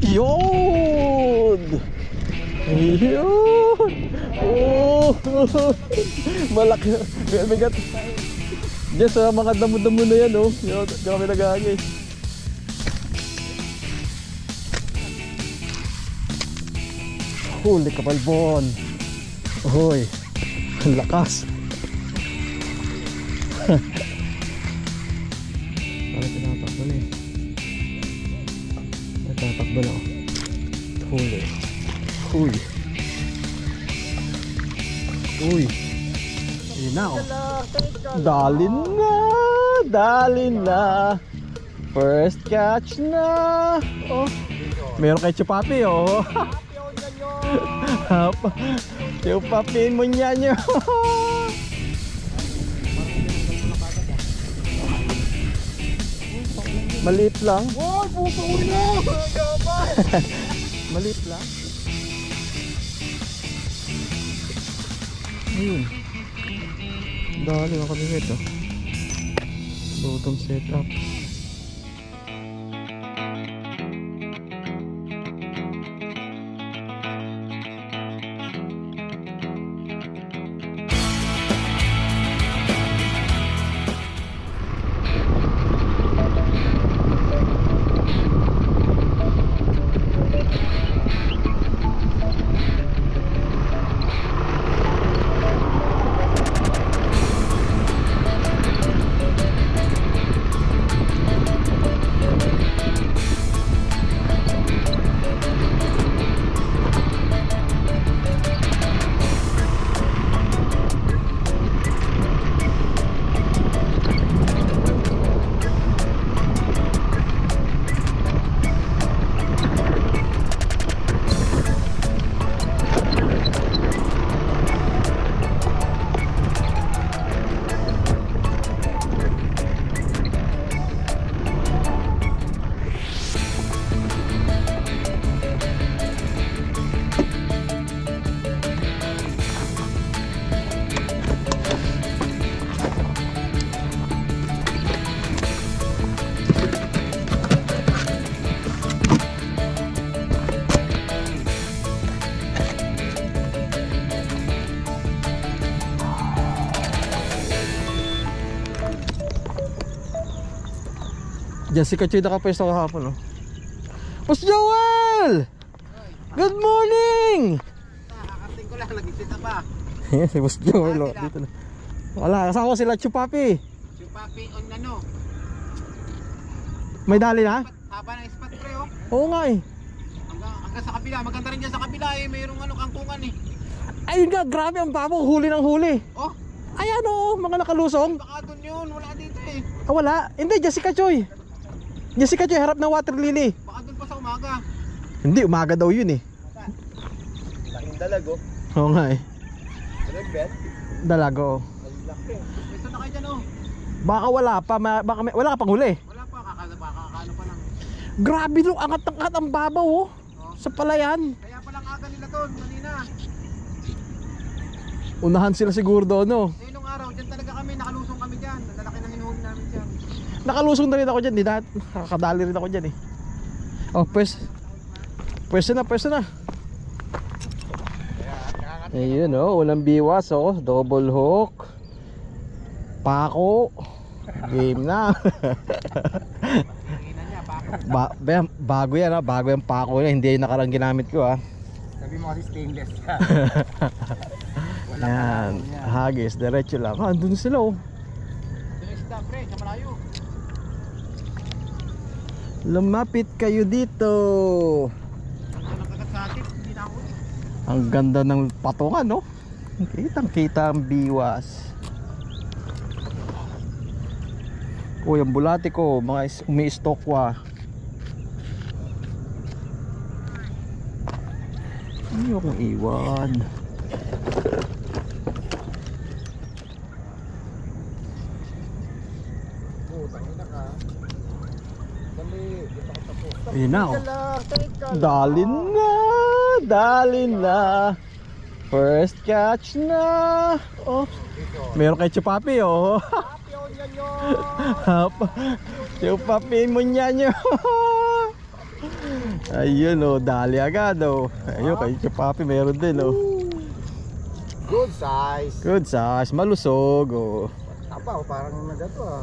Yun! Yun! Oh! Malaki. Bigat. Diyan sa mga damo-damo na yan, oh. Diyan kami nag-aagay. Huli kapalbon. Hoy. Ang lakas. Parang tinatakbo na eh. Natatakbo na ako. Huli. Uy. Uy. Ayun na, oh. Dalin na. Dalin na. First catch na. Oh. Meron kay Chupapi, oh. Chupapin mo niya nyo. Maliit lang. Wow, puto na. Maliit lang. Ayun. Dali ang kabinet, oh. Bottom setup. Jessica Choy nakapwesto kahapon, oh. Boss Joel! Good morning! Kakarating ko lang, nag-isip na pa. Si Boss Joel, oh. Dito na. Wala, kasama ko sila Chupapi. Chupapi on ano? May dali na? Haba ng spot pre, oh. Oo nga eh. Hanggang sa kabila, maganda rin dyan sa kabila eh. Mayroong ano, kangkungan eh. Ayun nga, grabe ang babo, huli ng huli. Oh, Ayan, oh, mga nakalusong. baka doon yun, wala dito eh. Ah, wala, hindi, Jessica Choy. Jessica Choy, harap ng water lily. Baka doon pa sa umaga. Hindi, umaga daw yun eh. Laking dalago. Oo nga eh. Dalag, Dalago. laki. Pwesto na kayo dyan, oh. Baka wala pa, wala ka pang huli. Wala pa, kakano pa lang. Grabe no, angat ang babaw, oh. Sa palayan. Kaya palang aga nila doon, kanina. Unahan sila siguro doon, no. Eh, nung araw, dyan talaga kami, nakalusong kami dyan. Ang lalaki ng hinuhuli namin dyan. Nakalusong na rin ako dyan, nakakadali rin ako dyan eh. Oh, pwesto na. Ayun, oh, unang biwas, oh, double hook. Pako. Game na. Bago yan, ha? Bago yung pako yan, hindi yung nakarang ginamit ko, ha. Sabi mo kasi stainless ka. Yan, hagis, diretso lang. Ah, andun sila, oh. Diretso pre, sa malayo. Lumapit kayo dito. Ang kagat sa atin, hindi na ako. Ang ganda ng patungan, no? Kitang-kita ang biwas. Uy, ang bulati ko, mga umi-stokwa. Hindi akong iwan. Ayun na, oh. Dalin na. First catch na. Oh, meron kay Chupapi, oh. Chupapin mo niya nyo. Ayun oh, dali agad oh. Ayun, kay Papi meron din oh. Good size. Good size, malusog oh. Tapa, parang nagato ah.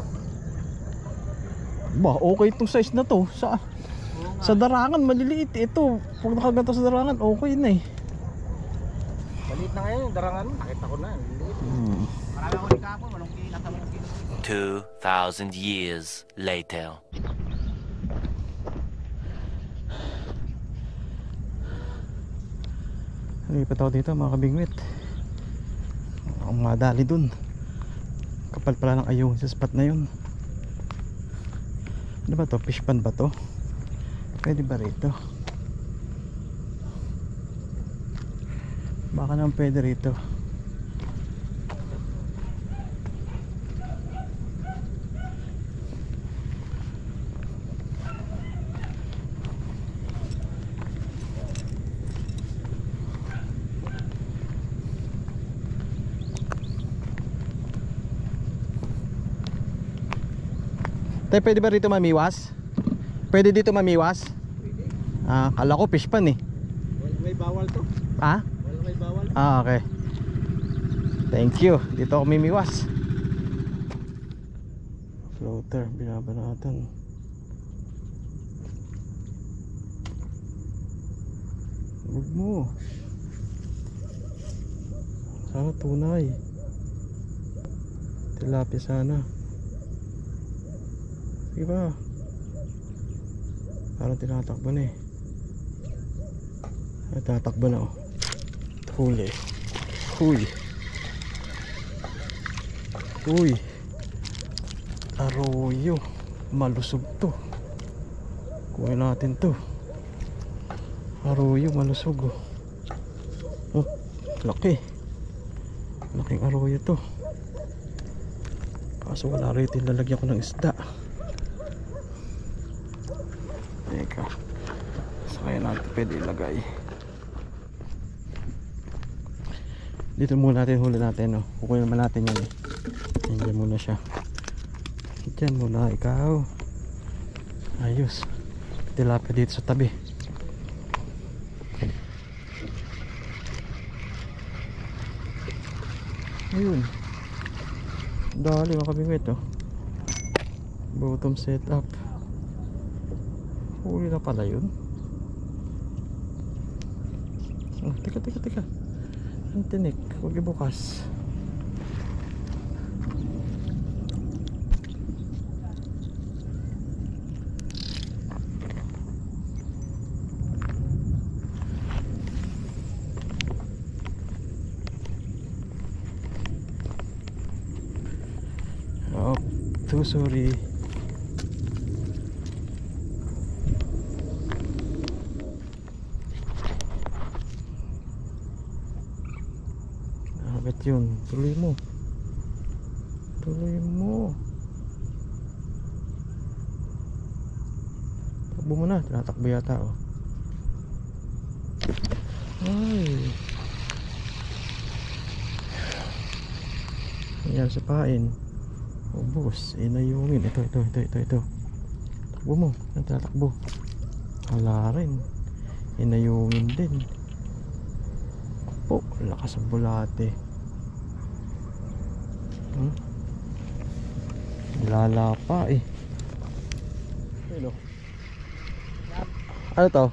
Ba, okay itong size na to. Sa darangan maliliit ito. Pag nakaganto sa darangan, okay na eh. Maliit na ngayon yung darangan. Nakita ko na. Marami ako ni Kapo. Walong kilo. Nasa walong kilo. 2,000 years later. Lipat ako dito mga kabingwit. Ang madali dun. Kapal pala ng ayaw sa spot na yun. Ano ba to? Fish pan ba to? Pwede ba rito? Baka naman pwede rito. Tay, pwede ba rito mamiwas? Pwede dito mamiwas? Pwede. Ah, kala ko fish pan eh. May bawal to. Ah? Walang may bawal. Ah, okay. Thank you. Dito ako mimiwas. Floater, binabanatan. Huwag mo. Sana tunay. Tilapia sana. Diba? Parang tinatakbo na eh. Ay, tinatakbo na oh. Huli. Huy. Uy. Arroyo. Malusog to. Kuhain natin to. Arroyo malusog oh. Oh, laki. Laking arroyo to. Kaso wala rito, lalagyan ko ng isda. Teka, sakaya natin pwede ilagay. Dito muna natin huli natin no? Kukunin naman natin yan eh. Diyan muna siya. Diyan muna ikaw. Ayos. Tilapia dito sa tabi. Ayun. Dali mga kabingwit oh. Bottom setup. Huli na pala yun. Oh, teka. Ang tinik, huwag ibukas. Oh, too sorry. Yun, tuloy mo. Takbo mo na, tinatakbo yata oh. Ay. Ayan sa pain. Ubos, inayungin. Ito. Takbo mo, tinatakbo. Wala rin. Inayungin din. Oh, lakas ang bulate. Lala pa eh. Ano to?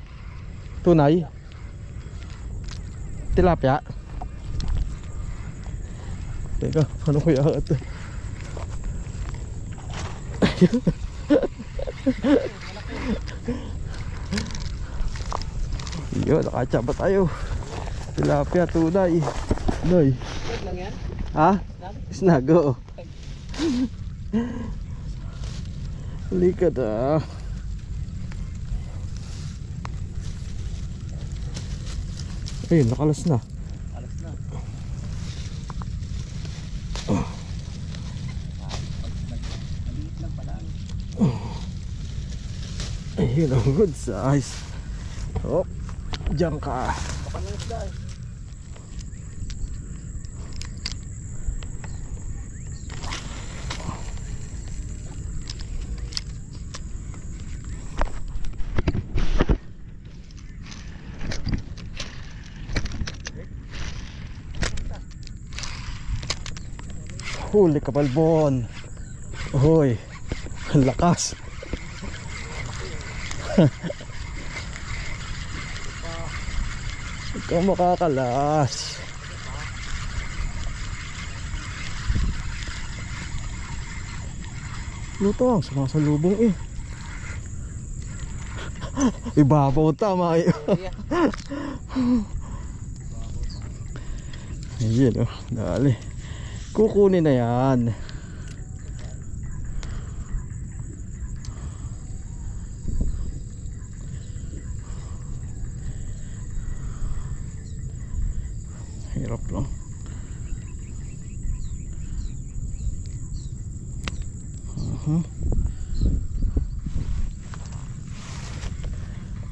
Tunay? Tilapia? Teka, ano kaya ito? Yun, nakachapa tayo. Tilapia, tunay. Noy. Lang yan? Ha? Snago. Likat ah. Ayun, nakalas na. Alas na. Maliit lang pala. Ayun, ang good size. Oh, diyan ka. Kapal ng isda eh. Huli ka, Balbon. Hoy, ang lakas. Ikaw makakalas. Lutong, sumasalubong eh. Ibabaw tama eh. Ayan oh, dali. Kukunin na yan. Hirap lang.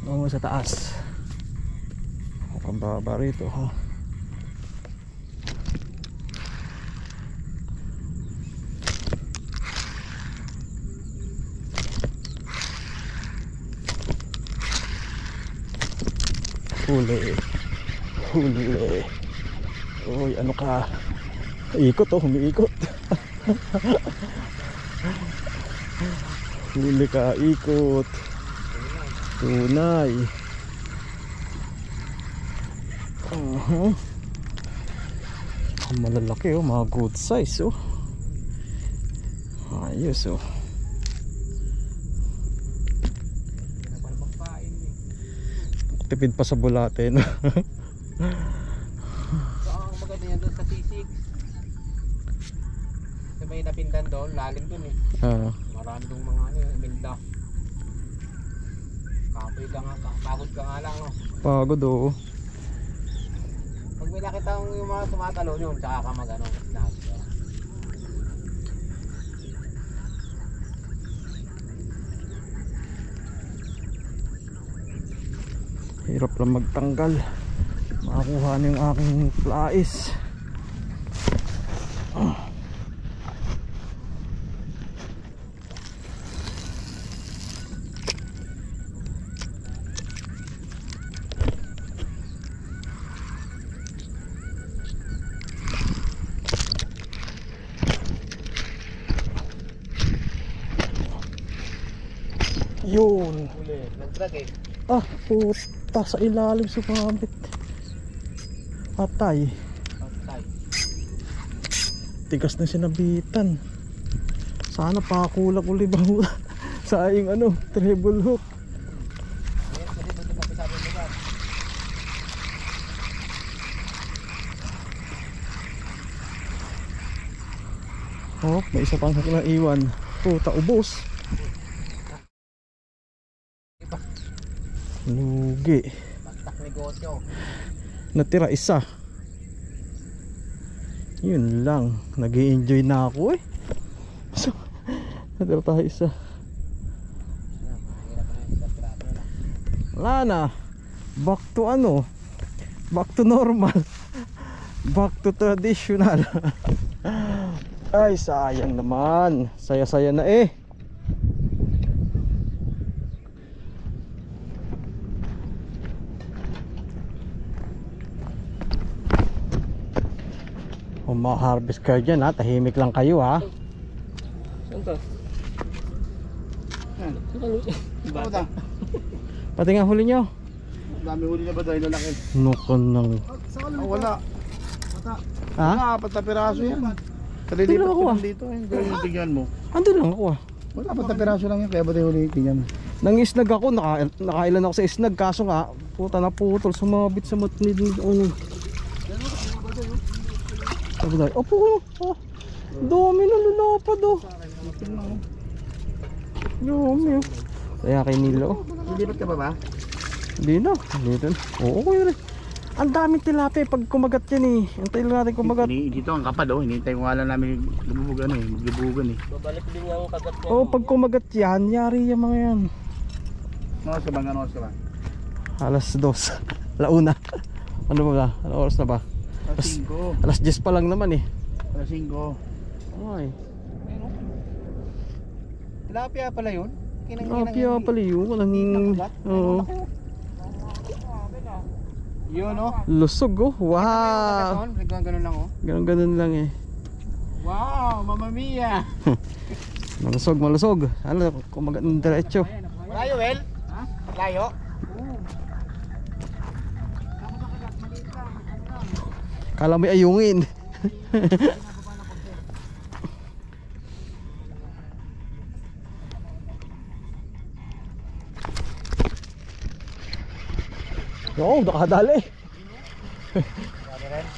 Bango sa taas. Pambaba rito ha. Huli. Huli. Uy, ano ka? Ikot oh, humiikot. Huli ka, ikot. Tunay. Ang malalaki oh, mga good size oh. Ayos oh. Tipid pa sa bulate no? So ang maganda yan doon sa C6. Sa may napindan doon, lalim doon eh. Marami doon mga ano, minda. Kapoy ka nga, pagod ka nga lang no. Pagod oh. Pag may nakita yung mga tumatalo yun, tsaka ka mag ano, snap. Hirap lang magtanggal. Makakuha na yung aking plais. Yun. Huli, nag-drag eh. Ah, puta sa ilalim sumabit. Patay. Patay. Tigas na sinabitan. Sana pakulak uli ba sa aing ano, treble hook. Ayan, kasi doon yung kapisabi mo ba? Oh, may isa pang hook na iwan. Puta, ubos. Lugi. Bagtak negosyo. Natira isa. Yun lang. Nag-i-enjoy na ako eh. So, natira tayo isa. Wala na. Back to ano? Back to normal. Back to traditional. Ay, sayang naman. Saya-saya na eh. Kung ma-harvest kayo dyan ha, tahimik lang kayo ha. Saan to? Yan. Bata. Pati nga huli nyo. Dami huli na ba tayo lalaki? Nukan ng... Oh, wala. Ha? Wala, apat na piraso yan. Kalilipat Tingnan ako, ko ah. lang dito. Yung tingnan mo. Andun lang ako ah. Wala, apat na piraso lang yan. Kaya ba tayo huli? Tingnan mo. Nang isnag ako, nakailan ako sa isnag. Kaso nga, puta na putol, sumabit sa matnid. Ano? Sabi tayo, opo, oh. Dami na lulapad oh. Dami oh. Kaya kay Nilo. Lilipat ka ba ba? Hindi na, dito na. Oo, okay rin. Ang daming tilapia pag kumagat yan eh. Antayin lang natin kumagat. Dito ang kapal oh. Hinihintay ko nga lang namin lububugan eh. Maglubugan eh. Babalik din ang kagat niya. Oo, pag kumagat yan, yari yung mga yan. Ano ka ba? Ano ka ba? Alas 2. Launa. Ano ba ba? Ano oras na ba? Alas 5. Alas 10 pa lang naman eh. Alas 5. Ay. Tilapia pala yun? Tilapia pala yun. Walang... Oo. Yun oh. Lusog oh. Wow. Ganun lang oh. Ganun lang eh. Wow, Mamma Mia! Malusog, malusog. Ano, kumagat ng diretso. Malayo, Wel? Ha? Layo? Kala mo ayungin. Oo, nakadali.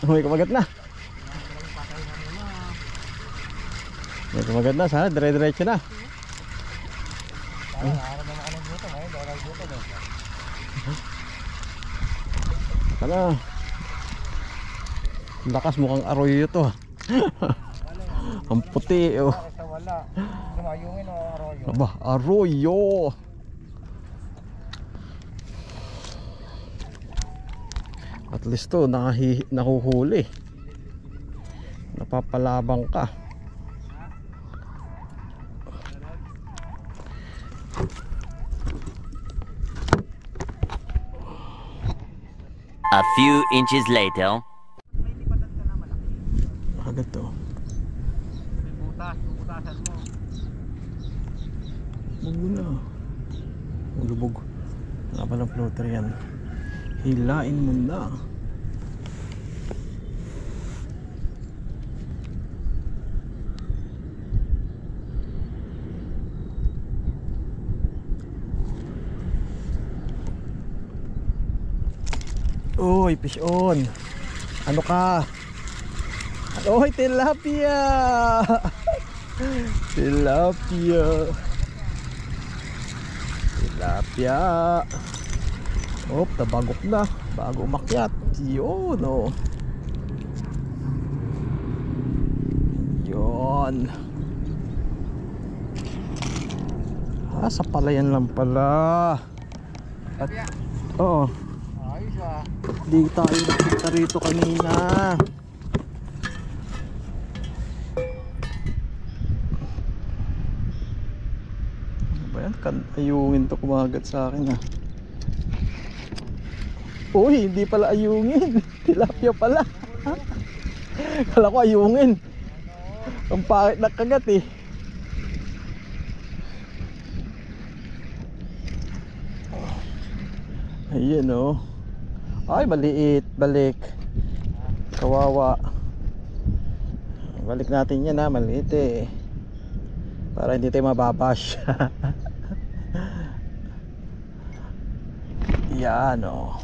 May kumagat na. May kumagat na, sana dire-diretso na. Sana. Lakas, mukhang arroyo to. Ang puti oh. Wala. Sumayungin o arroyo. Aba, arroyo. At least to, nahuhuli. Napapalabang ka. A few inches later. Agad to. Butasan mo. Huwag mo na. Lubog. Wala pa ng floater yan. Hilain mo na. Uy, fish on. Ano ka? Uy, tilapia. Tilapia. Tilapia. Oh, tabagok na. Bago umakyat. Yun, oh. Yun. Ah, sa palayan lang pala. At, oo. Ayos ah. Di tayo nakita rito kanina. Ano ba yan? Ayungin to kumagat sa akin ah. Uy, hindi pala ayungin. Tilapia pala. Kala ko ayungin. Ang pangit na kagat eh. Ayan oh. Ay, maliit. Balik. Kawawa. Balik natin yan ha. Maliit eh. Para hindi tayo mababash. Yan oh.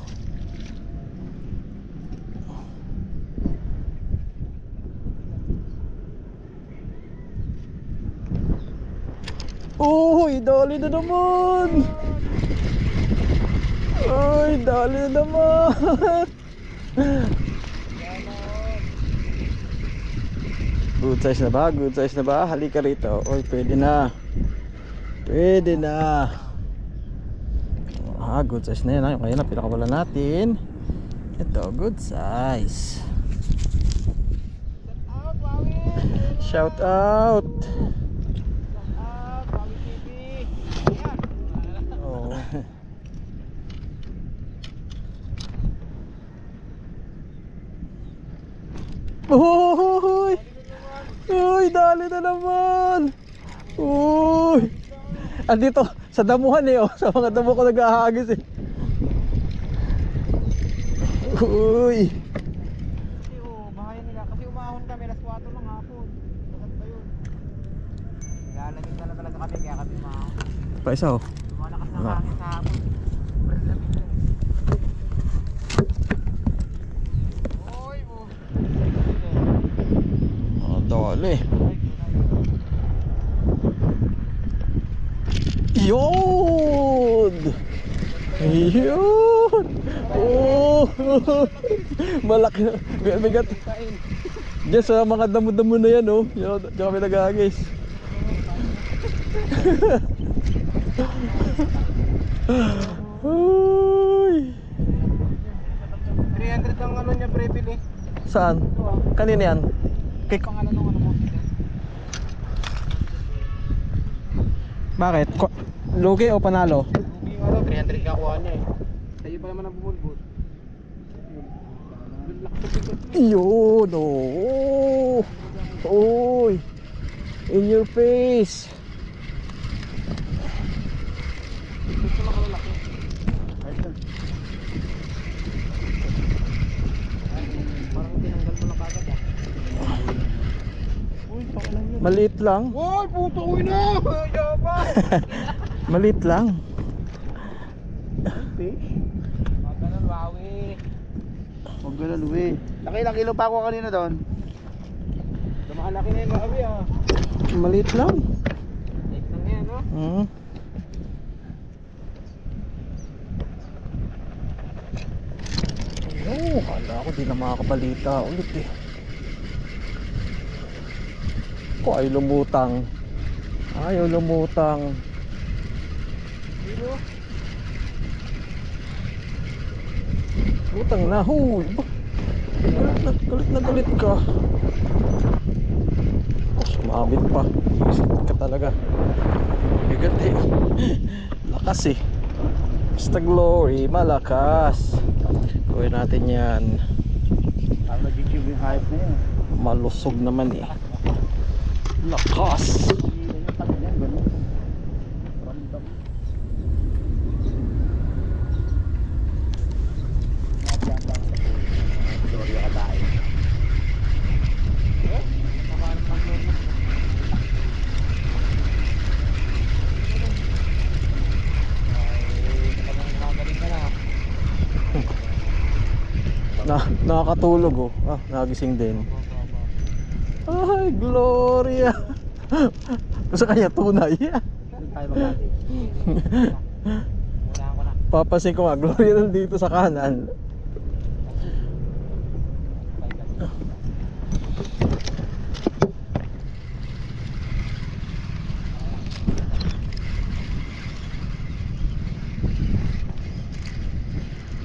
Uy, dali na naman. Uy, dali na naman. Good size na ba? Good size na ba? Halika rito. Uy, pwede na. Pwede na. Ah, good size na yan. Ngayon na pinakawala natin. Ito, good size. Shout out. Uy! Uy, dali na naman! Uy! Andito, sa damuhan eh oh. Sa mga damo ko nag-ahagis eh. Uy! Kasi bahayan nila. Kasi umahon kami, alas 4 ng hapon. Dagat pa yun. Galamig na talaga kami, kaya kami umahon. Pa isa oh. Lumalakas na hangin sa hapon. Sobrang lamig na. Uy mo. Oh, dali. Yun! Yun! Oh! Malaki na. Bigat. Diyan sa mga damo-damo na yan oh. Diyan kami nag-ahagis. Uy! 300 ang ano niya, pre-bill eh. Saan? Kanina yan? Kay... Pangalan ng ano mo. Bakit? Lugi o panalo? Lugi ano, 300 kakuha niya eh. Sa'yo pa naman ang bumulbot. Yun oh! Uy, in your face. Gusto lang kalalaki. Parang tinanggal mo lang kagad ah. Uy, pakilang yun. Maliit lang. Uy, puto ko na! Yaba! Maliit lang. Fish? Huwag ganun, wawi. Huwag ganun, uwi. Laki-laki kilo pa ako kanina doon. Lumakalaki na yung wawi ah. Maliit lang. Late lang yan, no? Kala ko di na makakabalita ulit eh. Ko ay lumutang. Ayaw lumutang. Lutang na. Huy. Galit na galit ka. Oh, sumabit pa. Isit ka talaga. Bigat eh. Lakas eh. Basta Glory, malakas. Gawin natin yan. Parang nag-give yung hype na yun. Malusog naman eh. Lakas. Yung tabi niyan, ganun. Ramdam. Gloria ka tayo. Nakakatulog oh. Nagising din. Ay, Gloria. Gusto kanya tunay. Doon tayo mag-ati. Muna ako na. Papasin ko nga, Gloria nandito sa kanan.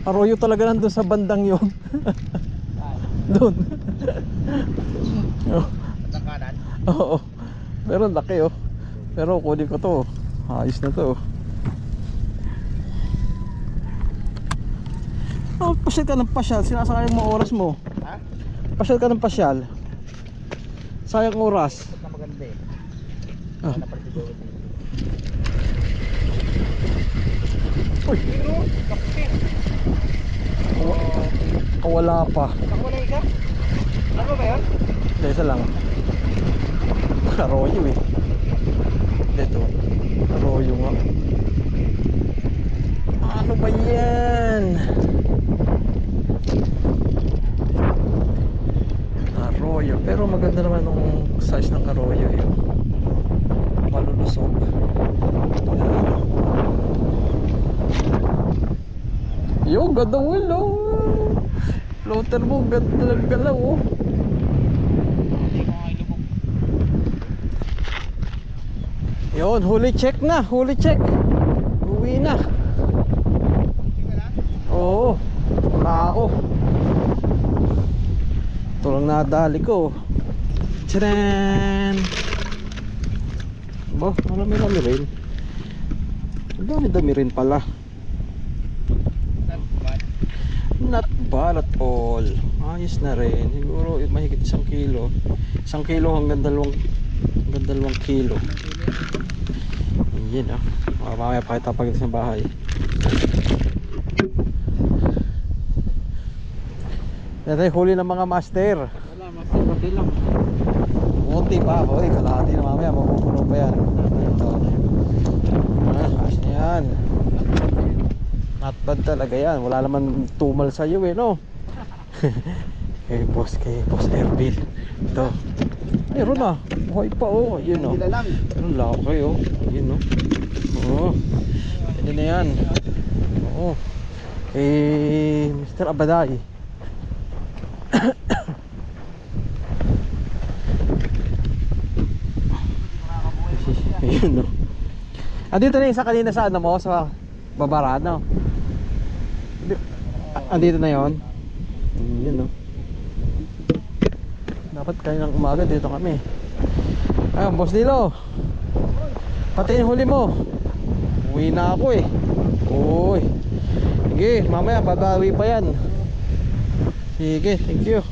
Arroyo talaga nandun sa bandang yun. Doon. Oh. Ang kanan. Oo. Pero laki oh. Pero kunin ko to. Ayos na to. Oh, pasyal ka ng pasyal. Sinasayang mo oras mo. Ha? Pasyal ka ng pasyal. Sayang oras. Ba't na maganda eh? Ah. Ano pala si Joey? Uy. Pero, kapit. Wala pa. Nakulay ka? Ano ba yan? Isa lang. Arroyo eh. Dito. Arroyo nga. Ano ba yan? Arroyo. Pero maganda naman yung size ng arroyo eh. Malulusog. Yo, ganda mo lo. Floater mo, ganda ng galaw oh. Hindi ko nga ilubog. Yun, huli check na, huli check. Uwi na. Hindi ka lang? Oo, wala ako. Ito lang nadali ko. Tcharan! Ba, marami-rami rin. Ang dami-dami rin pala. Not bad at all. Ayos na rin. Siguro mahigit 1 kilo. 1 kilo hanggang 2 kilo. Yan ah. Mamaya pakita pag sa bahay. Ito huli ng mga master. Wala, mapapati lang. Munti pa. Hoy, kalahati na mamaya. Mapupuno pa yan. Ito. Ayos na yan. Not bad talaga yan. Wala naman tumal sa iyo eh, no? kay boss Erbil. Ito. Meron na. Buhay pa oh. Yun oh. Sila lang. Meron laki oh. Yun oh. Oo. Pwede na yan. Oo. Mr. Abaday. Yun oh. Andito na yung isa kanina sa ano mo, sa babara, no? Andito na yon. Yun no. Dapat kaninang umaga dito kami. Ayun, Boss Dilo. Pati yung huli mo. Uwi na ako eh. Uy. Sige, mamaya babawi pa yan. Sige, thank you.